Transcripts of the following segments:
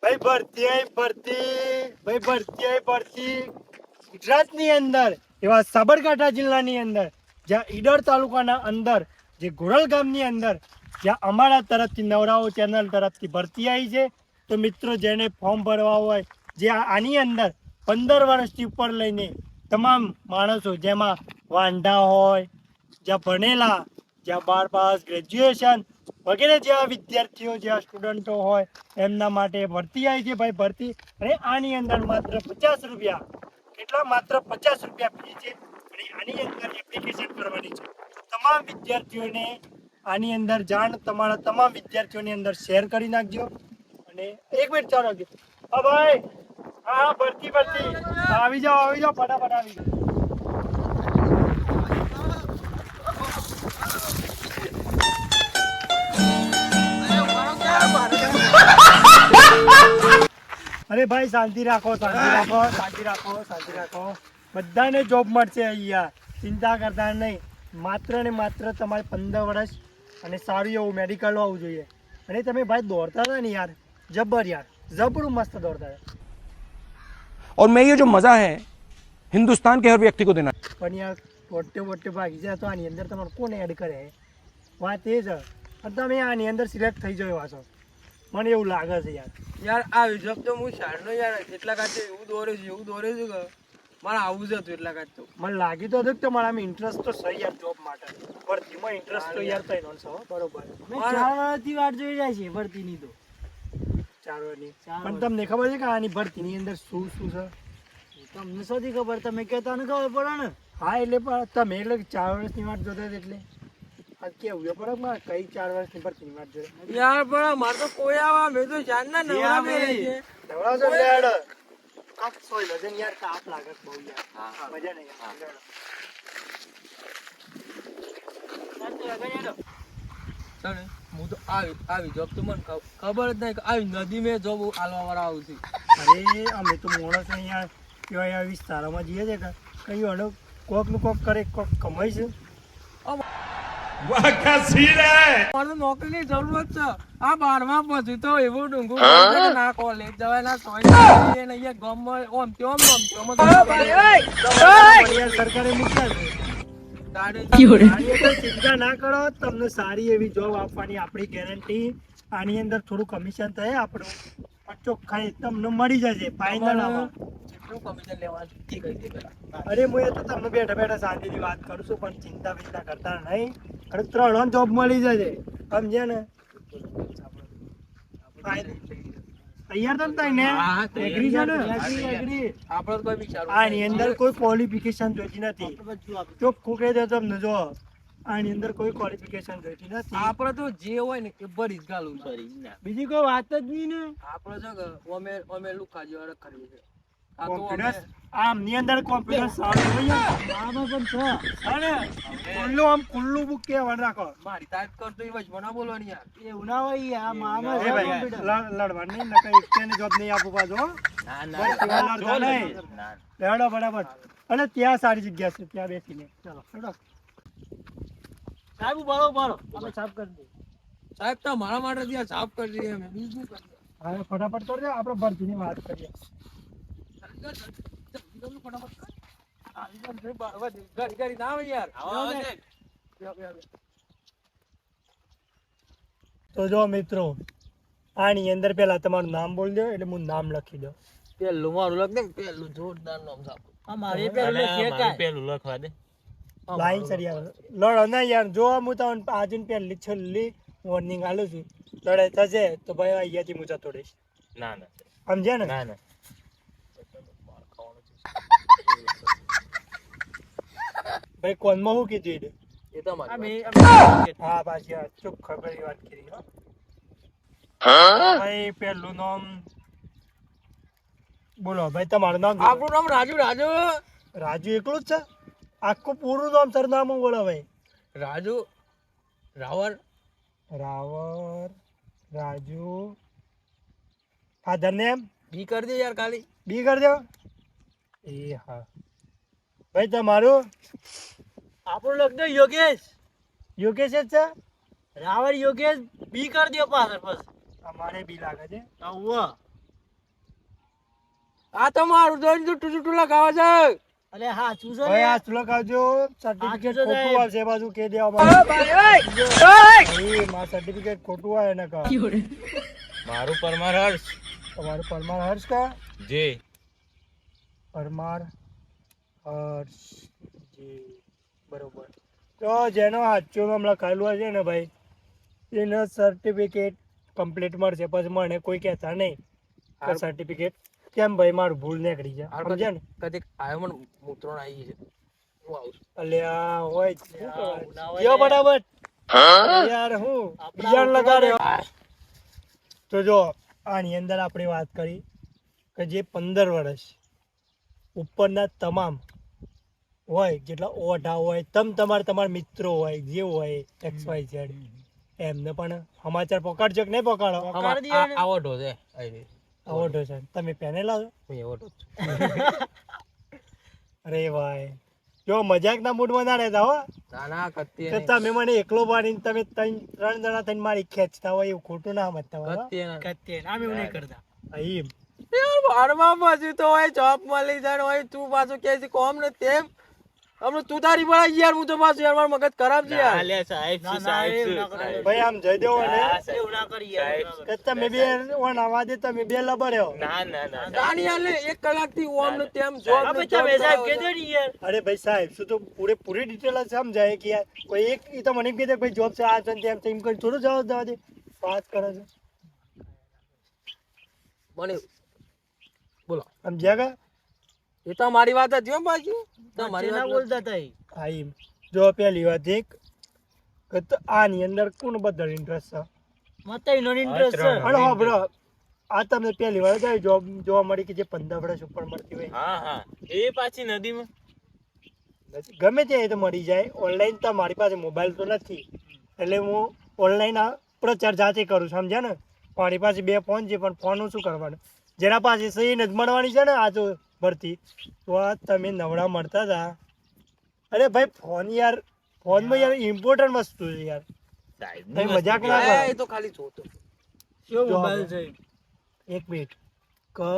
ભાઈ ભરતી ગુજરાતની અંદર એવા સાબરકાંઠા જિલ્લાની અંદર જ્યાં ઈડર તાલુકાના અંદર જે ઘોરલ ગામની અંદર જ્યાં અમારા તરફથી નવરાઓ ચેનલ તરફથી ભરતી આવી છે. તો મિત્રો જેને ફોર્મ ભરવા હોય જે આની અંદર 15 વર્ષથી ઉપર લઈને તમામ માણસો જેમાં વાંઢા હોય, જ્યાં ભણેલા, જ્યાં 12 પાસ, ગ્રેજ્યુએશન વગેરે જેવા વિદ્યાર્થીઓ જેવા સ્ટુડન્ટો હોય એમના માટે ભરતી આવી છે ભાઈ ભરતી. અને આની અંદર માત્ર 50 રૂપિયા કેટલા માત્ર 50 રૂપિયા ફી છે. અને આની અંદર એપ્લિકેશન કરવાની છે. તમામ વિદ્યાર્થીઓને આની અંદર જાણ તમારા તમામ વિદ્યાર્થીઓની અંદર શેર કરી નાખજો. અને એક મિનિટ ચાલો રાખજો. હા ભાઈ, હા ભરતી આવી જાઓ ફટાફટ આવી જાઓ. અરે ભાઈ શાંતિ રાખો. બધાને જોબ મળશે અહીંયા, ચિંતા કરતા નહીં. માત્ર ને માત્ર તમારે 15 વર્ષ અને સારું એવું મેડિકલ હોવું જોઈએ. અને તમે ભાઈ દોડતા હતા ને યાર, જબરું મસ્ત દોડતા હતા. और मैं ये जो मजा है हिंदुस्तान के हर व्यक्ति को देना. પણ યાર વોટે ભાગી જાય તો આની અંદર તમારે કોણ એડ કરે? વાત એ છે. અને તમે આની અંદર સિલેક્ટ થઈ જાવ એવા છો, મને એવું લાગે છે યાર આ વિજોબ તો હું શાળનો યાર એટલા કાચે એવું દોરે છું કે મારે આવું જ હતું એટલા કાચ તો મને લાગી તો હતું કે તમારામાં ઇન્ટરેસ્ટ તો છે યાર જોબ માટે. ભરતીમાં ઇન્ટરેસ્ટ તો યાર તઈ નો છે બરોબર. 4 વર્ષથી વાટ જોઈ જાય છે ભરતીની તો 4 વર્ષની. પણ તમને ખબર છે કે આની ભરતીની અંદર શું છે? તમને શોધી ખબર, તમે કહેતા ને ખબર પડે ને. હા એટલે પણ તમે એટલે 4 વર્ષની વાત જોતા એટલે આ કેવું પડે મારે કઈ 4 વર્ષની ભરતીની વાત જોડે યાર પણ મારે તો કોઈ આવા મેં તો જાણના નવરા મેરે છે નવરાજો લેડ કપ સોય વજન યાર તાપ લાગે બહુ યાર. હા મજા નહીં આવે. હું તો આવી જોબ તો મને ખબર જ નહીં કે આવી નદી મેં જોબ આલવા વાળા આવું છું. અરે અમે તો માણસ અહીંયા કેવા વિસ્તારોમાં જઈએ છે કે કઈ હડો કોક નું કોક કરે કોક કમાય છે. મારે તો નોકરીની જરૂરત છે. આ 12મા પછી તો એવું ડુંગું ના કોલેજ જવાય ના સોય ગામમાં ઓમ તેમ સરકારે મૂક્યા છે. ચિંતા ના કરો, તમને સારી એવી જોબ આપવાની આપણી ગેરંટી. આની અંદર થોડું કમિશન થાય આપણું, પણ ચોખ્ખાઈ તમને મળી જશે ફાઇનલ. કમિશન લેવાનું અરે હું એ તો તમને બેઠા શાંતિથી વાત કરું છું, પણ ચિંતા કરતા નહીં. અને 3 જોબ મળી જશે સમજ્યા ને. તૈયાર તો ને એગ્રી છે ને? આપણે કોઈ બી ચાલુ આની અંદર કોઈ ક્વોલિફિકેશન જોઈતી નથી. ચોખ્ખું કહી દો તમને, જો આની અંદર કોઈ ક્વોલિફિકેશન જોઈતી નથી. આપણે તો જે હોય ને એ ભરી જ ગાલું છે. બીજી કોઈ વાત જ નહીં ને. આપણે જો અમે લુખા જેવા અડગ કરીએ છીએ. કોન્ફિડન્સ આમની અંદર કોન્ફિડન્સ સારું હોય આમાં પણ છે. અને ખુલ્લું બુક કેવાનું રાખો. મારી તારીફ કરતો એ વચ મને બોલવાની યાર એવું ના હોય આમાં લડવા નહીં નકર એકને જોબ નહીં આપું પાછો. લેડો બરાબર. અને ત્યાં સારી જગ્યા છે, ત્યાં બેસીને ચાલો હેડો. સાહેબ બરોબર અમે સાફ કરી દઈએ. સાહેબ તો મારા માટે ત્યાં સાફ કરી દઈએ અમે બીજું કરી. હા ફટાફટ કરજો, આપણે ભરતીની વાત કરીએ. તો જો મિત્રો આની અંદર પેલા તમારું નામ બોલ દો એટલે હું નામ લખી દઉં. પેલું મારું લખ દે, પેલું જોરદાર નામ સાફ. પેલું લખવા દે. લાઈન સરી આવે લડો ના યાર. જો હું તમને આજે પહેલી છેલ્લી વોર્નિંગ આલું છું, લડાઈ થશે તો ભાઈ અહીંયાથી હું જતો રહીશ. ના સમજ્યા ને? ના ભાઈ કોનમાં શું કીધું? એ તો મારી હા પાછી ચૂપ ખબર વાત કરી. ભાઈ પેલું નામ બોલો ભાઈ. તમારું નામ? આપણું નામ રાજુ. રાજુ એકલું જ છે? આખું પૂરું નામ સરનામું બોલો ભાઈ. રાજુ રાવર રાજુ. ફાધર નેમ બી કરી દે યાર, ખાલી બી કરી દો. એ હા ભાઈ તમારું? આપણું લખ દે યોગેશ જ છે? રાવર યોગેશ બી કરી દો પાછળ. બસ અમારે બી લાગે છે. આ તો મારું જોઈને તું ટૂટું લગાવે છે. અલે હા શું છે ભાઈ લે? આ સુલક આવજો સર્ટિફિકેટ સાહેબ. ખોટું આવશે એ બાજુ કે દેવા ઓય માંગે ભાઈ, ઓય, ઓય. ભાઈ મારું સર્ટિફિકેટ ખોટું આવે ને કા મારું પરમાર હર્ષ તમારું પરમાર હર્ષ કા જે પરમાર હર્ષ જી બરોબર તો જેનો સાચો નામ લખાયેલું હશે ને ભાઈ એનો સર્ટિફિકેટ કમ્પ્લીટ મળશે પછી મને કોઈ કહેતા નહીં કે સર્ટિફિકેટ કેમ ભાઈ મારું ભૂલ નીકળી જાય સમજ્યા ને કદીક આયો મને મૂત્રણ આવી છે. હું આવું છું. અલ્યા હોય જ. શું ના કહેવાય? હોય યો ને. બરાબર યાર હું બીજાને લગાડ્યો તો જો આની અંદર આપણે વાત કરી કે જે 15 વર્ષ ઉપરના તમામ હોય જેટલા ઓઢા હોય તમારા મિત્રો હોય જે હોય XYZ એમને પણ સમાચાર પકડજો કે નહીં પકડો પકડી દીધો ને. આવો ઢો છે. આઈ રે. આ ઓઢો છે તમે પહેરેલા છો હું એવો ઢો છું. અરે ભાઈ જો મજાકના મૂડમાં ના રહેતા હો ના ના કત્તી કે તમે મને એકલો પાડીને તમે 3 જણા થઈને મારી ખેંચતા હોય એવું ખોટું ના સમજતા હોય હો. કત્તે નામ એવું નહીં કરતા. એમ યાર બારમાં પછી તો હોય જોબ મળી જાય હોય તું પાછું કે છે કોમ ને તેમ હમણાં તું તારી પડાય યાર હું તો પાછું યાર મારું મગજ ખરાબ છે યાર. લે સાહેબ ના, શું ના, સાહેબ એવું શું ના કરાય. ભાઈ આમ જઈ દેવો ને એવું ના કરી યાર, એવું ના કે કરી. તમે બે ઓન આવા દે તમે બે લબડ્યો ના ના ના ગાડી યાર લે 1 કલાકથી ઓમ ને તેમ જોબ આ ને બચ્ચા જોબ બે સાહેબ કરાવે કહેજો ને યાર. અરે ભાઈ સાહેબ શું તો પૂરી ડિટેલ સમજાય કે યાર કોઈ એક ઈ તો મને કહી દે ભાઈ જોબ છે આ છે ને તેમ છે એમ કરી થોડું જવાબ દેવા દે વાત કરે છે મને બોલો સમજ્યા કે એ તો મારી વાત હતી હો બાજી તો મારી ના વાત બોલતા તઈ. હા એમ જો પહેલી વાત એક કે તો આની અંદર કોણ બધા ઇન્ટરેસ્ટ છે મતે એનો interest છે. ત્રણ. અને હા બ્રો આ તમને પહેલી વાર જાય જોબ જોવા મળી કે જે 15 વર્ષ ઉપર મળતી હોય હા હા એ પાછી નદીમાં ગમે તે એ તો મળી જાય ઓનલાઈન તો મારી પાસે મોબાઈલ તો નથી એટલે હું ઓનલાઈન આ પ્રચાર જાતે કરું છું સમજ્યા ને મારી પાસે 2 ફોન છે પણ ફોનનું શું કરવાનું જેના પાસે સહી જ મળવાની છે ને આ તો ભરતી તો આ તમે નવડા મળતા હતા અરે ભાઈ ફોન યાર ફોનમાં યાર ઇમ્પોર્ટન્ટ વસ્તુ છે યાર સાહેબ તમે મજાક ના એ કરો તો ખાલી જોતો કેવો જો મોબાઈલ હવે. છે? એક મિનિટ કે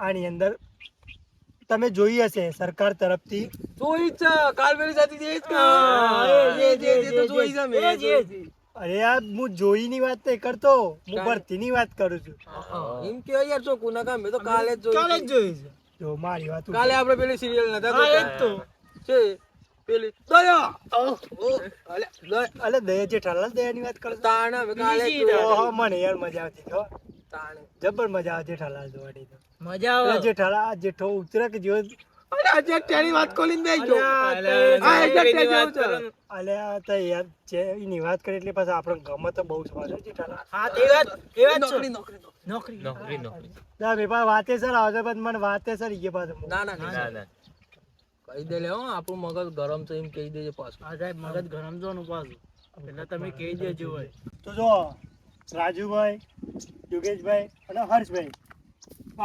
આની અંદર તમે જોઈ હશે સરકાર તરફથી જોઈ છે કાલ પેલી જતી હતી એ જ તો જોઈ છે મેં અરે યાર હું જોઈની વાત નહીં કરતો હું ભરતીની વાત કરું છું એમ કે યાર જો કોના કામ મેં તો કાલે જ કાલે જ જોઈ જોયું છે. જો મારી વાત ઉપર. કાલે આપણે પેલી સિરિયલ નતા હા, એ જ તો. છે પેલી દયા અલે અલે દયા જેઠાલાલ દયાની વાત કરો છો? તાણ હવે કાલે જ બીજી જોઈ. ઓહો, મને યાર મજા આવતી તો તાણ જબર મજા આવે જેઠાલાલ જોવાની તો મજા અરે આવે. જેઠાલાલ જેઠો ઉતરે કે જો અરે આજે તેની વાત ખોલીને બેસજો અલ્યા, આ એક જ નોકરીની જેવું વાત છે. કરો ને. અલે આ તો યાર જે એની વાત કરી એટલે પાછા આપણને ગમે તો બહુ સ્વાદ છે જેઠાલાલ હા, એ વાત નોકરી છે. નોકરી નોકરી. નોકરી નોકરી ના બે પાસે વાતે સર આવશે પણ મને વાતે સર ઈ પાછું ના ના ના ના ના કહી દે લે હો આપણું મગજ ગરમ છે એમ કહી દેજે પાછું હા સાહેબ મગજ ગરમ જોવાનું પાછું એટલે તમે કહી દેજો હોય. તો જો રાજુભાઈ યોગેશભાઈ અને હર્ષભાઈ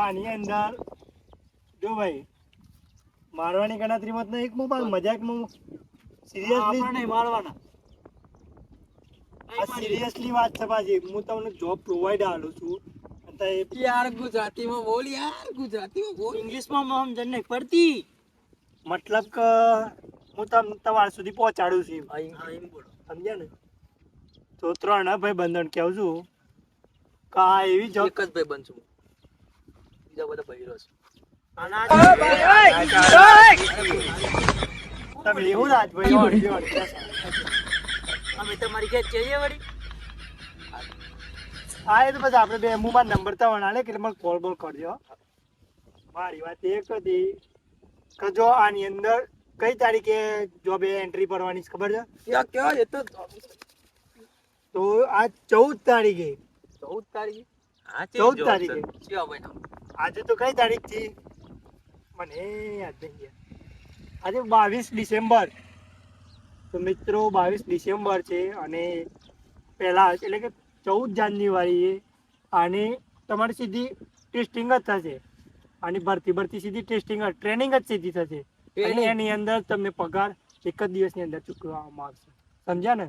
આની અંદર જો ભાઈ મારવાની ગણતરીમાં તો એક મોબાઈલ મજાકમાં સિરિયસલી આપણે નહીં મારવાના. આ સિરિયસલી વાત છે બાજી હું તમને જોબ પ્રોવાઈડ આલું છું અને યાર ગુજરાતીમાં બોલ યાર ગુજરાતીમાં બોલ ઇંગ્લિશમાં સમજણ નહીં પડતી. મતલબ કે હું તમને તમારા સુધી પહોંચાડું છું હા, એમ બોલો. સમજ્યા ને તો 3 ભાઈ બંધન કહું છું કે આ એવી જોબ એક જ ભાઈ બનશું બીજા બધા બૈરો છે આના તમે એવું રાજભાઈ અમે તમારી ઘેર જઈએ વળી. હા એ તો પછી આપણે બે મુમાં નંબર તો વણાલે કે મને કોલ બોલ કરજો મારી વાત એક હતી કે જો આની અંદર કઈ તારીખે જોબ એન્ટ્રી ભરવાની છે ખબર છે યાર કેવા એ તો તો આ 14 તારીખે 14 તારીખે આ ચેવી 14 જોબ તારીખે છે? કેવા ભાઈ નામ આજે તો કઈ તારીખ થી મને યાદ નહીં યાર. આજે 22 ડિસેમ્બર તો મિત્રો 22 ડિસેમ્બર છે અને પહેલા એટલે કે 14 જાન્યુઆરીએ આને તમારી સીધી ટેસ્ટિંગ જ થશે આની ભરતી સીધી ટેસ્ટિંગ ટ્રેનિંગ જ સીધી થશે અને Training? એની અંદર તમને પગાર એક જ દિવસની અંદર ચૂકવવામાં આવશે સમજ્યા ને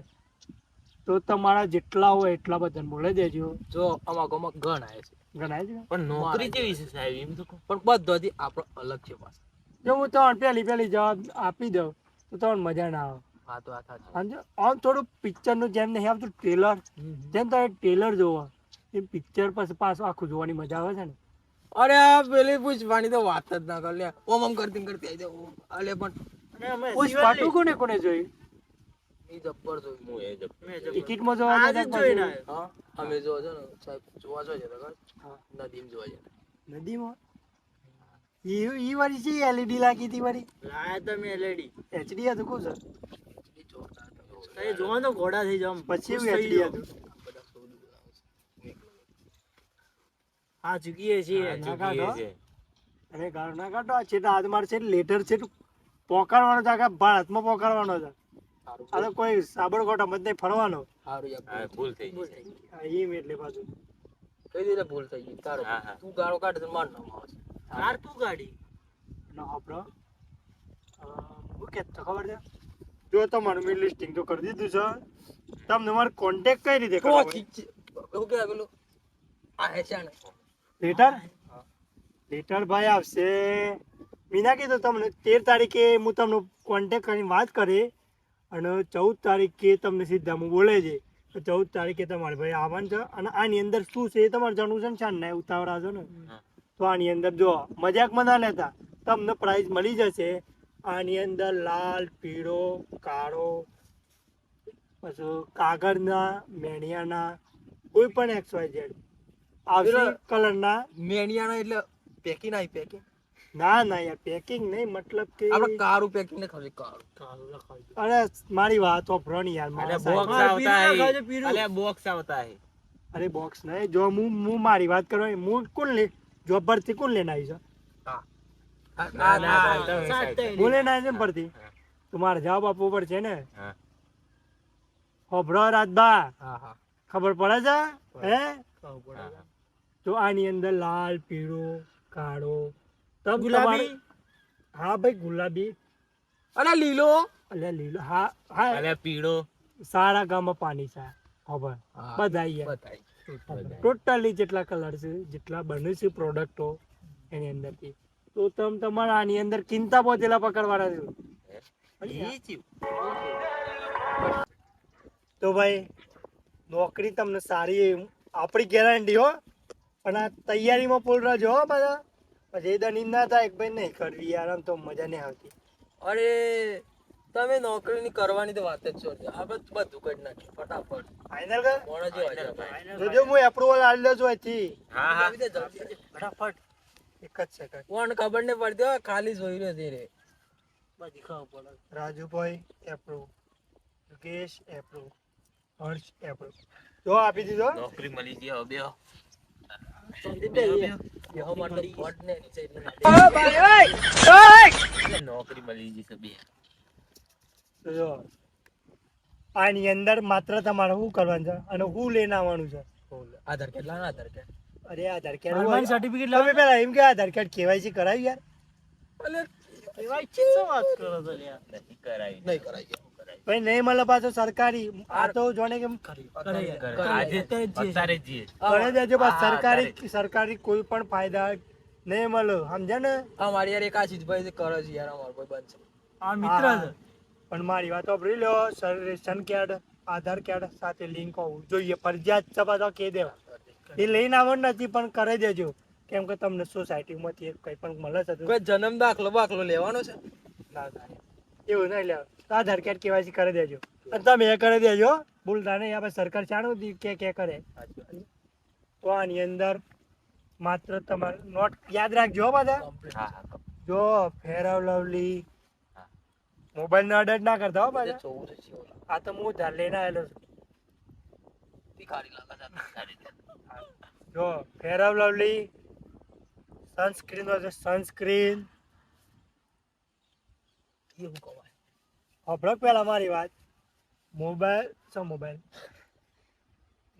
તો તમારા જેટલા હોય એટલા બધાને બોલાવી દેજો. જો આમાં ગામમાં ગણ આવે છે ગણાય છે ને? પણ નોકરી કેવી છે સાહેબ એમ તો કહો. પણ બધાથી આપણો અલગ છે પાછો. જો હું તમને પહેલી જવાબ આપી દઉં તો તમને મજા ના આવે. હા તો આ સાચું. સમજો? આમ થોડું પિક્ચરનું જેમ નહીં આવતું ટ્રેલર, જેમ તમે ટ્રેલર જોવો એ પિક્ચર પછી પાછું આખું જોવાની મજા આવે છે ને. અરે આ પેલી પૂછવાની તો વાત જ ના કર લે. ઓમ ઓમ કરતી કરતી આવી જાવ. અલે પણ પુષ્પા ટુ કોને જોઈ? ઈ જબ્બર જોયું. હું એ જ ટિકિટમાં જોવા આજે જ જોઈને આવ્યો. હા અમે જોવા છો ને સાહેબ જોવા છો જતા હા. નદીમ જોવા જતા. નદીમાં ઈ વાળી છે એલઈડી લાગી હતી વાળી લાયા તમે LED. એચડી હતું કોણ સર? ઈ જોરદાર તમે જોવા. તમે જોવો તો ઘોડા થઈ જાવ. પછી એવું ખુશ થઈ એચડી જાઓ. હતું. બધા સોડું બોલાવે છે. હા ચૂકીએ છીએ. હા, ના ચૂકીએ કાઢો. છે. અરે ગાળ ના કાઢો આ છે હાથ માર છે લેટર છે પોકારવાનો છે આખા ભારતમાં પોકારવાનો છે. સારું આ તો કોઈ સાબરકોટ મત નહીં ફરવાનો. સારું યાર હા, ભૂલ થઈ ગઈ છે. એમ એટલે પાછું કઈ રીતે ભૂલ થઈ ગઈ તારો હા, હા. તું ગાળો કાઢે તો માર નામ આવશે. કાર તું ગાડી. નો આપણો હું કહેતો ખબર છે જો તમારું મેં લિસ્ટિંગ તો કરી દીધું છે તમને મારો કોન્ટેક્ટ કઈ રીતે તો કરવો ઠીક છે. એવું કે પેલું આ હે છે ને લેટર લેટર ભાઈ આવશે મીના કીધું તમને 13 તારીખે હું તમને કોન્ટેક્ટ કરીને વાત કરી અને 14 તારીખે તમને સીધા હું બોલે છે તો 14 તારીખે તમારે ભાઈ આવવાનું છે અને આની અંદર શું છે એ તમારે જાણવું છે ને શાન ને ઉતાવળા છો ને હા. તો આની અંદર જો મજાકમાં ના લેતા તમને પ્રાઇઝ મળી જશે આની અંદર લાલ પીળો કાળો પછી કાગળના મેણિયાના કોઈ પણ XYZ આવશે કલરના મેણિયાનો એટલે પેકિંગ આવી પેકિંગ ના ના યાર પેકિંગ નહીં મતલબ કે આપણે કારું પેકિંગ ને ખાલી કારું અરે મારી વાત વાપરો ને યાર અલે મારા બોક્સ સાહેબ. આવતા હે. અલે બોક્સ આવતા હે. અરે બોક્સ નહીં જો હું મારી વાત કરવા હું કોણ લે જોબ પરથી કોણ લઈને આવી છે ના, ના, તમે સાત સાઈડ. થઈ. હું લઈને આવી છે ને પરથી તો મારે જવાબ આપવો પડશે ને હા. હોભળો રાજબા હા હા ખબર પડે છે હે હા, હા. તો આની અંદર લાલ પીળો કાળો તમ ગુલાબી? તમારે- હા ભાઈ ગુલાબી અને લીલો અલ્યા લીલો હા હા અલે પીળો. સારા ગામમાં પાણી છે ખબર હા. બધા અહીંયા બતાઈ ટોટલી જેટલા કલર છે જેટલા બને છે પ્રોડક્ટો એની અંદરથી તો તમે તમારા આની અંદર કિંતા પોતેલા પકડવાના છો ઈ ચીવ. તો ભાઈ નોકરી તમને સારી આપણી ગેરંટી હો પણ આ તૈયારીમાં પૂલ રહેજો હો બધા પછી એ દની ના થાય કે ભાઈ નહીં કરવી યાર આમ તો મજા નહીં આવતી અરે તમે નોકરીની કરવાની તો વાત જ છોડ દો આપણે બધું કરી નાખીએ ફટાફટ ફાઇનલ કર મોણા જેવા છે ભાઈ. જોજો હું એપ્રુવલ આવી દઉં છું અહીંથી હા, હા. જલ્દી દે, જલ્દી દે. ફટાફટ એક જ સેકન્ડ કોણ ખબર નહીં પડતી હો, ખાલી જોઈ રહ્યો છે રે બધી ખબર પડે. રાજુભાઈ એપ્રુવ યોગેશ એપ્રુવ હર્ષ એપ્રુવ જો આપી દીધો નોકરી મળી ગઈ હવે બેહો. સંદીપ ભાઈ, બેહો માર તો ફોટ ને નીચે એટલે ના અલે નોકરી મળી ગઈ છે બે. તો જો આની અંદર માત્ર તમારે શું કરવાનું છે અને શું લઈને આવવાનું છે આધાર કાર્ડ લાવ આધાર કાર્ડ અરે આધાર મારવાનું કાર્ડ certificate તમે પેલા એમ કે આધાર કાર્ડ કેવાયસી કરાવી યાર અલે એવા ઈચ્છિત શું વાત કરો છો લ્યા? નથી કરાવી. નહીં કરાય ભાઈ નહીં મળે પાછો સરકારી આ તો જોને કેમ કરે કરે. યાર. આજે અત્યારે જ જઈએ. કરે દેજો બસ હા, સરકારી કોઈ પણ ફાયદા નહીં મળે સમજ્યા ને અમારી યાર એક આ ચીજભાઈ જે કરે છે યાર અમારો કોઈ બંધ છે આ મિત્ર હા, છે. પણ મારી વાત વાપરી લો રેશન કાર્ડ આધાર કાર્ડ સાથે લિંક હોવું જોઈએ ફરજિયાત છે પાછો કહી દેવા એ લઈને આવવાનું નથી પણ કરી દેજો કેમ કે તમને સોસાયટીમાંથી કંઈ પણ મળે છે તો કોઈ જન્મ દાખલો બાખલો લેવાનો છે ના થાય. એવું નહીં લેવા આધાર કાર્ડ કેવાયસી કરી દેજો અને તમે એ કરી દેજો ભૂલતા નહીં આપણે સરકાર જાણવું કે કરે તો આની અંદર માત્ર તમારે નોટ યાદ રાખજો હો બધા હા, હા. જો ફેર લવલી હા. મોબાઈલ નો અડર ના કરતા હો પાછા 14 છે ઓલા. આ તો હું ધાર લઈને આવેલો છું ભિખારી લાગે છે જો ફેર લવલી સનસ્ક્રીન છે સનસ્ક્રીન એવું કહેવાય હબળક પેલા મારી વાત મોબાઈલ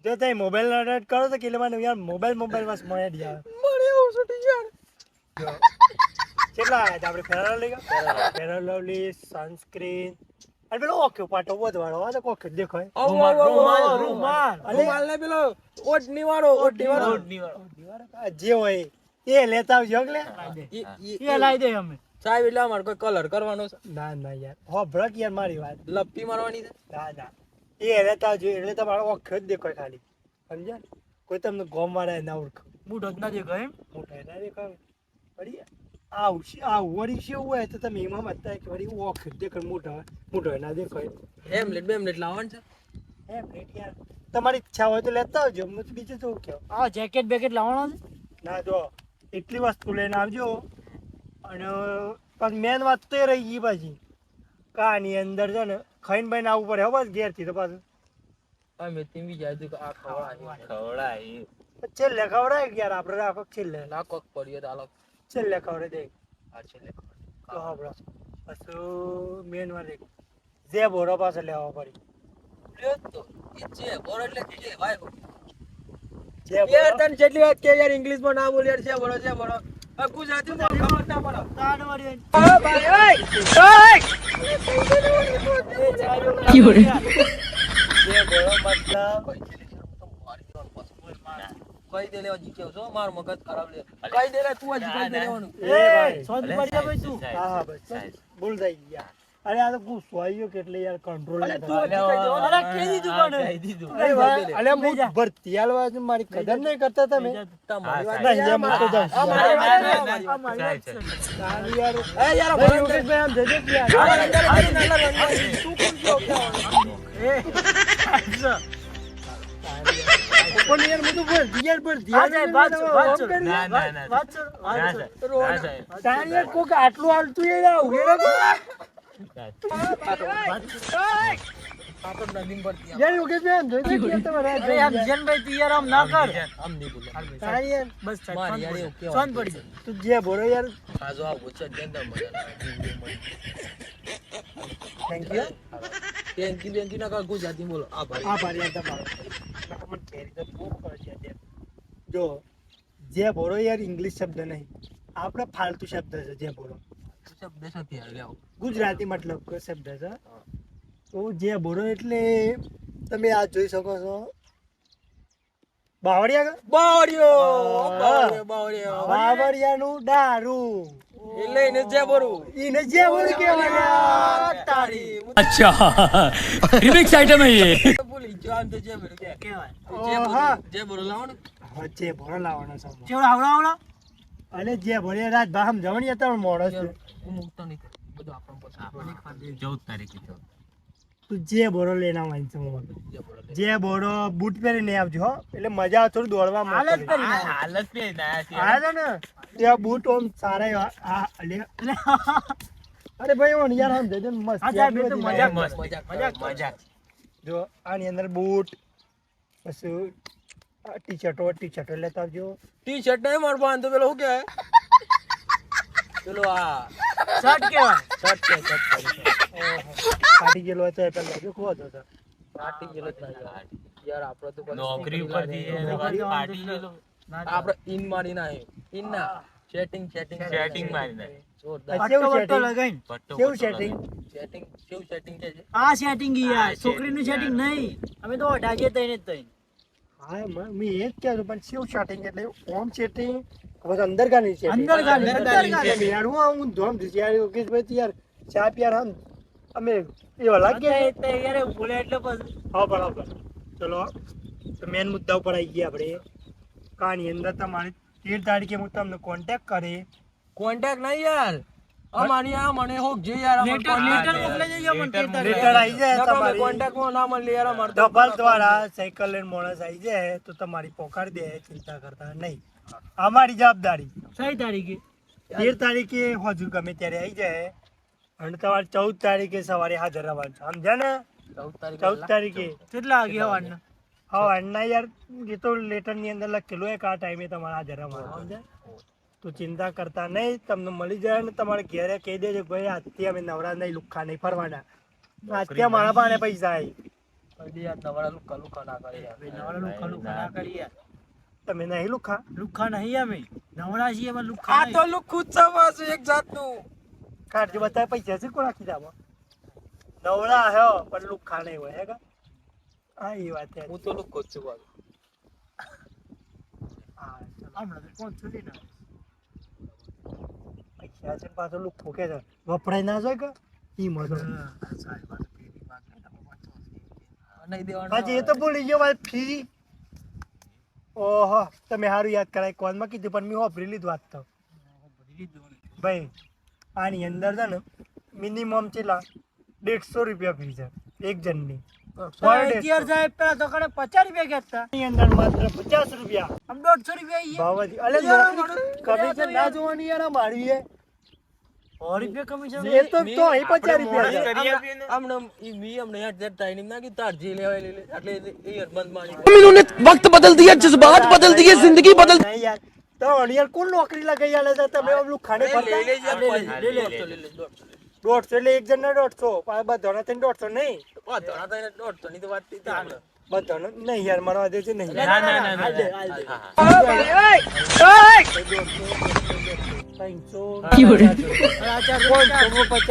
જો તમે મોબાઈલ અડર કરો તો કે મને યાર મોબાઈલ બસ મળે જ યાર મને એવું છૂટી યાર કેટલા આવ્યા હતા આપણે ફેર લવલી સનસ્ક્રીન અને પેલો ઓકે પાટો વધવાળો આ તો કોક જ દેખાય રૂમાલ ને પેલો ઓઢણી વાળો આ જે હોય એ લેતા આવજો એટલે એ લાવી દે અમે સાહેબ એટલે અમારે કોઈ કલર કરવાનો છે ના ના યાર હો બ્રક યાર મારી વાત લપટી મારવાની છે ના ના એ લેતા આવજો એટલે તમારો ઓકે જ દેખાય ખાલી સમજ્યા ને? કોઈ તમને ગોમ વાળા ના ઓળખે બુઢો જ ના દેખાય એમ મોટા ના દેખાય વળી આવું વળી શું હોય તો તમે એમાં બતાવે કે વળી ઓકે જ દેખાય મોટો ના દેખાય હેમલેટ બેમલેટ લાવવાનું છે એમ રેટ યાર તમારી ઈચ્છા હોય તો લેતા આવજો હું તો બીજું શું કહો આ જેકેટ બેકેટ લાવવાનો છે ના જો એટલી વસ્તુ લઈને આવજો અને પણ મેન વાત તો એ રહી ગઈ પાછી કાની અંદર છે ને ખાઈને બાઈને આવવું પડે હો બસ ઘેરથી તો પાછું અમે તેમ વિચાર્યું કે આ ખવડાય છેલ્લે ખવડાય કે યાર આપણે રાખો છેલ્લે લાખો પડ્યો તો આલો છેલ્લે ખવડાય દે આ છેલ્લે તો આપણે પાછું મેન વાત જે બોરો પાસે લેવા પડી લ્યો તો એ છે બોર એટલે કે ભાઈ જે યાર બોરો તને જેટલી વાત કે યાર ઇંગ્લિશ માં ના બોલ યાર છે બોલો ગુજરાતી માં ખબર ના પડે તાડ વાળી જે બોરો મતલબ કઈ દે લેવા જીત્યો છો માર મગજ ખરાબ લે કઈ દે લે તું જ કઈ દે લેવાનું એ ભાઈ સોન પડી જા ભાઈ તું હા હા બસ ભૂલ થઈ ગયા અરે આ તો ગુસ્સો આવ્યો કેટલે યાર કંટ્રોલ અરે તું જ કઈ દે અરે કહી દીધું પણ અરે ભાઈ અલે હું ભરતી આલવા છે મારી કદર નહીં કરતા તમે તમારી વાત નહીં એમ તો જાઉં છું. તારી યાર એ યાર ભાઈ યોગેશભાઈ આમ જજો કે યાર. તું કોણ છો પણ યાર હું તો ભરતી યાર ભરતી આ જાય વાત છોડ, વાત છોડ. ના, ના, ના. વાત છોડ, વાત છોડ. તારી યાર કોક આટલું હાલતું યાર આવું આપણ નદીમ પડતી યાર યોગેશભાઈ આમ જજો કે યાર તમારે આ અરે આમ જીવનભાઈ તું યાર આમ ના કર આમ નહીં બોલે તારી યાર બસ સાહેબ, મારી યાર એવું કેવાય. સોન પડી જાય. તું જે બોલો યાર આ જો આ ઓછા ડેન્ડર મજા થેન્ક યુ ટેન્કી બેન્કી ના કર ગુજરાતી બોલો આ ભાઈ આભાર યાર તમારો મને કેરી તો બહુ પડશે યાર. જો જે બોલો યાર ઇંગ્લિશ શબ્દ નહીં આપણે ફાલતુ શબ્દ છે જે બોલો શબ્દ નથી આ લેવો ગુજરાતી મતલબ કે શબ્દ છે તો જે બોલો એટલે તમે આ જોઈ શકો છો બાવળિયા બાવળિયો બાવળિયાનું દારૂ એટલે એને જે બોરું એને જે બોલું કહેવાય તારી रिमिक्स आइटम है ये બોલી જો આમ તો જે બોરું કે કહેવાય. હા જે બોરું લાવવાનું જે બોલો લાવવાનો છે ચેવડો આવડો અને જે બોલે રાત બાહમ જવાની હતા પણ મોડો છે હું મુકતો નહીં બધું આપણો પછી 14 તારીખે તો તું જે બોરો લઈને આવવાની છે મોડો જે બોરું જે બોરો બૂટ પહેરીને આવજો હો એટલે મજા આવે થોડું દોડવા હાલત મળે કરી નાખ. હાલત પે ના છે આ છે ને ત્યાં બૂટ ઓમ સારા આ અરે ભાઈ ઓન યાર આમ જજે મસ્ત આ સાહેબ, એ તો મજાક મજાક જો આની અંદર બૂટ પછી ટી શર્ટો લેતા આવજો ટી શર્ટ નહીં માર પાન તો પેલો શું કહેવાય પેલો આ શર્ટ કહેવાય. શર્ટ કે શર્ટ ફાટી ગયેલો હતો એ પેલા જો ખોતો હતો પાટી ગયેલો જ ના યાર આપણે તો પછી નોકરી ઉપર થી પાર્ટી ગયેલો આપણે ઇન મારી ના ઇન ના સેટિંગ સેટિંગ મારી નાખે. જોરદાર પટ્ટો કેવું બટ્ટો setting? લગાઈને. પટ્ટો કેવું પટ્ટો setting? સેટિંગ કેવું સેટિંગ છે આ સેટિંગ યાર આ છોકરીનું setting, સેટિંગ નહીં અમે તો અઢાજે તઈને જ તઈને. હા મેં એ જ કહેતો પણ સેવ સેટિંગ એટલે ઓમ સેટિંગ પછી અંદર ગાની setting. અંદર ગાની, અંદર ગાની. યાર હું આવું ધોમ દીધી યાર યોગેશભાઈ યાર ચા પિયાર આમ અમે એવા લાગ્યા અત્યારે તે યાર બોલ્યા એટલે પછી હા બરાબર ચલો તો મેન મુદ્દા ઉપર આવી ગયા આપણે કાની અંદર તમારે 13 તારીખે હું તમને કોન્ટેક્ટ કરી કોન્ટેક્ટ નહીં યાર અમારી આ મને હોક જે યાર લેટર મોકલાઈ દેજો મને તેર તારીખે. લેટર આવી જાય તમારી તમારી કોન્ટેક્ટમાં ના મળે યાર અમાર તો ડબલ દ્વારા સાયકલ લઈને માણસ આવી જાય તો તમારી પોકાડી દે ચિંતા કરતા નહીં અમારી જવાબદારી કઈ તારીખે 13 તારીખે હજુ ગમે ત્યારે આવી જાય અને તમારે 14 તારીખે સવારે હાજર રહેવાનું છે સમજ્યા ને 14 તારીખે કેટલા વાગે હવારના? હા અન્ના યાર એ તો લેટર ની અંદર લખેલું હોય કે આ ટાઈમે તમારે હાજર રહેવાનું સમજ્યા તો ચિંતા કરતા નહીં તમને મળી જાય ને તમારે ઘેરે કહી દેજો કે ભાઈ આજથી અમે નવરા નહીં લુખ્ખા નહીં ફરવાના આજથી મારા પાસે પૈસા આવી કદી યાર નવરા લુકા ના કરે યાર નવરા લુખ્ખા લુખ્ખા ના કરીએ યાર. તમે નહીં લુખ્ખા લુખ્ખા નહીં અમે નવરા છીએ પણ લુખ્ખા આ નહીં. તો લુખું જ છે બસ એક જાતનું કાઢજો બતાવે પૈસા છે કોણ આખી જામાં નવરા હે પણ લુખ્ખા નહીં હોય હે કા? હા એ વાત છે. હું તો લુખો જ છું બાજુ. હા હમણાં તો કોણ છૂટી ના પૈસા છે પાછો લુખ્ખો કે છે વપરાય ના જાય કે ઈ મજો નહીં દેવાનું. હાજી એ તો ભૂલી ગયો વાત ફી. ઓહો તમે સારું યાદ કરાય કોલમાં કીધું પણ મેં વાપરી લીધું વાત તો ભાઈ આની અંદર છે ને મિનિમમ કેટલા 150 રૂપિયા ફી છે એક જણની સાહેબ પેલા તો કણે 50 રૂપિયા કહેતા ની અંદર માત્ર 50 રૂપિયા આમ 150 રૂપિયા ઈ ભાવથી અલે કમિશન ના જોવાની યાર આ મારી હે 100 રૂપિયા કમિશન એ તો અહીં 50 રૂપિયા છે કરી આપીએ ને. અમને યાર જટ ટાઈમ નાખી તાર જે લેવાય લે એટલે એ બંધ મારી. इन्होंने वक्त बदल दिया जज्बात बदल दिए जिंदगी बदल નહીં યાર તો યાર કોણ નોકરી લગાઈ આલે છે તમે ઓલું ખાને લઈ લેજે ફરતા લે લે 150 એટલે એક જણને 150 પણ બધાના થઈને 150 નહીં ધણા તને દોઢ ની તો વાત થઈ તાણ. બધાનો નહીં યાર મારવા દે છે નહીં ના ના ના ના હાલ દે. હા, 500 ક્યું રે? 550 પણ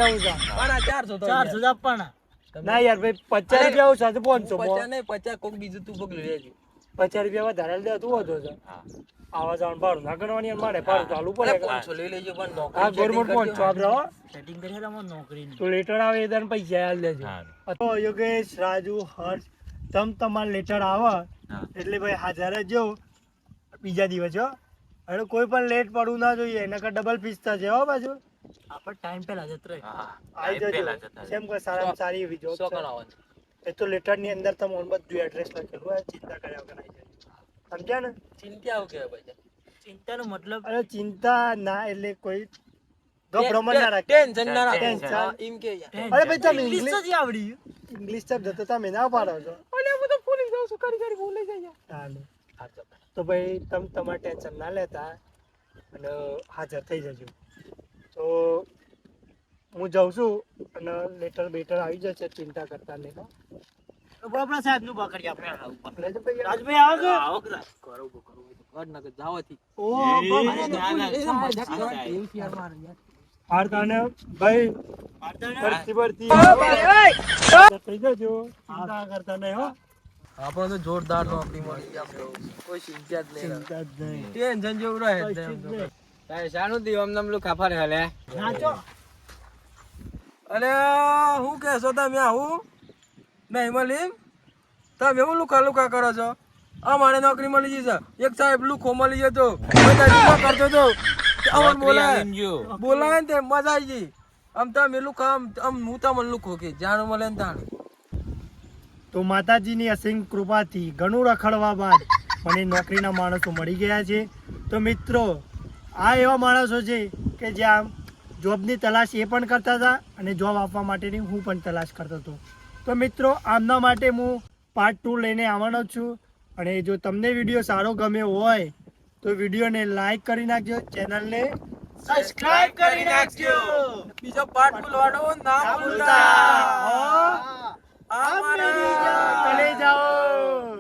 આ 400 તો 400 આપવાના ના યાર ભાઈ 50 રૂપિયા ઓછા છે 500 50 નહીં 50 કોક બીજું તું પગલું લેજે. 50 રૂપિયા વધારે દે તું વધો છે આવા જવાનું ભાડું ના ગણવાની યાર મારે ભાડું ચાલુ પડે 500 લઈ લેજો પણ નોકરી આ ગવર્મેન્ટ 500 આપડે હો સેટિંગ કરી તમાર નોકરીની તો લેટર આવે એ દન પૈસા આલ દેજો હા. તો યોગેશ રાજુ હર્ષ તમાર લેટર આવે હા. એટલે ભાઈ હાજર જ જો બીજા દિવસ હો અને કોઈ પણ લેટ પડવું ના જોઈએ નકર ડબલ ફીસ થશે હો બાજુ આપણે ટાઈમ પહેલા જતો રહે હા. આવી ટાઈમ જજો પહેલા જતા રહે. કેમ કે સારામાં સારી એવી જોબ સો છે કરાવવાનું. એ તો લેટર ની અંદર તમે બધું એડ્રેસ લખેલું હોય ચિંતા કર્યા વગર આવી જજો સમજ્યા ને ચિંતા આવું કહેવાય ભાઈ. ચિંતાનો મતલબ અરે ચિંતા ના એટલે કોઈ ગભરામણ ના રાખે ટેન્શન ના રાખો. ટેન્શન. હા, એમ કે યાર. અરે ભાઈ તમે ઇંગ્લિશ ઇંગ્લિશ નથી આવડી ઇંગ્લિશ શબ્દ તો તમે ના પાડો છો અલે હું તો ભૂલી જાઉં છું કરી ભૂલી જાય. હાલે. તો ભાઈ તમે તમારે ટેન્શન ના લેતા અને હાજર થઈ જજો તો હું જાઉં છું અને લેટર બેટર આવી જશે ચિંતા કરતા નહીં હો. આપણા સાહેબ નું પકડી આપણે લેજો ભાઈ. રાજભાઈ આવો કે આવો કદાચ. વડનગર જાવાથી. ઓહ, એ, બાબા. ના, ના, એ ના, મજાક ના, કરો. ના. એવું છે યાર મારે યાર. હારતાને ભાઈ ભરતી ભરતી થઈ જજો ચિંતા કરતા નહીં હો આપણે તો જોરદાર નોકરી મળી જાય આપણે. કોઈ ચિંતા જ નહીં. ચિંતા જ નહીં ટેન્શન જેવું રહે જ કશું જ નહીં. નહીં. તારે શાનું દીવમ નમલું ખાફા રે હલે. નાચો અરે હું કહેશો તમે આવું નહીં મળી તમે એવું લુકા લુકા કરો છો. અમારે નોકરી મળી જશે. એક સાહેબ લુખો મળી જતો બધા લુકા કરતો તો અમન બોલાય આવીને જો. બોલાય ને તે મજા આવી ગઈ. આમ તમે લુકા આમ હું તમને લુખો કે જાણ મળે ને તાણ. તો માતાજીની અસીમ કૃપાથી ઘણું રખડવા બાદ મને નોકરીના માણસો મળી ગયા છે તો મિત્રો આ એવા માણસો છે કે જ્યાં જોબની તલાશ એ પણ કરતા હતા અને જોબ આપવા માટેની હું પણ તલાશ કરતો હતો તો મિત્રો આમના માટે હું પાર્ટ 2 લઈને આવવાનો છું અને જો તમને વિડીયો સારો ગમ્યો હોય તો વિડીયોને લાઈક કરી નાખજો ચેનલને સબસ્ક્રાઇબ કરી નાખજો બીજો પાર્ટ બોલવાનો ના ભૂલતા. આ મારી ચલે જાઓ